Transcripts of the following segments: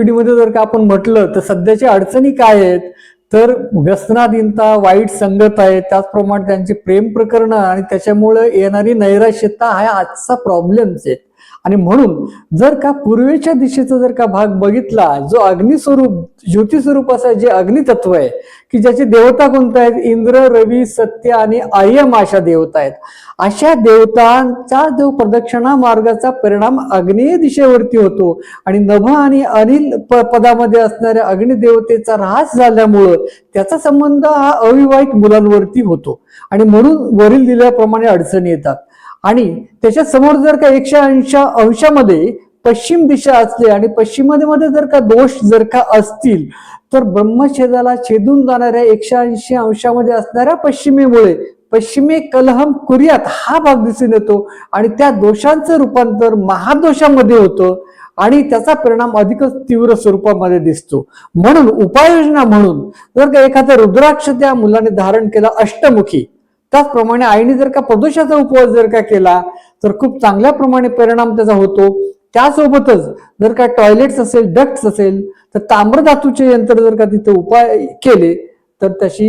पिढीमध्ये जर का आपण म्हटलं तर सध्याच्या अडचणी काय आहेत, तर व्यसनाधीनता, वाईट संगत आहे, त्याचप्रमाणे त्यांची प्रेम प्रकरणं आणि त्याच्यामुळे येणारी नैराश्यता हा आजचा प्रॉब्लेम्स आहे. आणि म्हणून जर का पूर्वेच्या दिशेचा जर का भाग बघितला, जो अग्निस्वरूप ज्योती स्वरूप असा जे अग्नितत्व आहे की ज्याचे देवता कोणते आहेत, इंद्र, रवी, सत्य आणि अयम अशा देवता आहेत. अशा देवतांचा जो प्रदक्षिणा मार्गाचा परिणाम आग्नेय दिशेवरती होतो आणि नभ आणि अनिल पदामध्ये असणाऱ्या अग्निदेवतेचा ऱ्हास झाल्यामुळं त्याचा संबंध हा अविवाहित मुलांवरती होतो आणि म्हणून वरील दिल्याप्रमाणे अडचणी येतात. आणि त्याच्या समोर जर का 180 अंशामध्ये पश्चिम दिशा असली आणि पश्चिमेमध्ये जर का दोष जर का असतील तर ब्रह्मछेदाला छेदून जाणाऱ्या 180 अंशामध्ये असणाऱ्या पश्चिमेमुळे पश्चिमे कलहम कुर्यात हा भाग दिसून येतो आणि त्या दोषांचं रूपांतर महादोषामध्ये होतं आणि त्याचा परिणाम अधिकच तीव्र स्वरूपामध्ये दिसतो. म्हणून उपाययोजना म्हणून जर का एखादा रुद्राक्ष त्या मुलाने धारण केला अष्टमुखी, त्याचप्रमाणे आईने जर का प्रदोषाचा उपवास जर का केला तर खूप चांगल्या प्रमाणे परिणाम त्याचा होतो. त्यासोबतच जर का टॉयलेट्स असेल, डक्ट्स असेल तर ताम्रधातूचे यंत्र जर का तिथे उपाय केले तर त्याची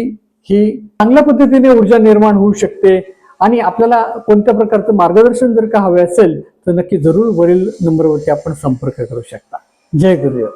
ही चांगल्या पद्धतीने ऊर्जा निर्माण होऊ शकते. आणि आपल्याला कोणत्या प्रकारचं मार्गदर्शन जर का हवे असेल तर नक्की जरूर वरील नंबरवरती आपण संपर्क करू शकता. जय गुरुदेव.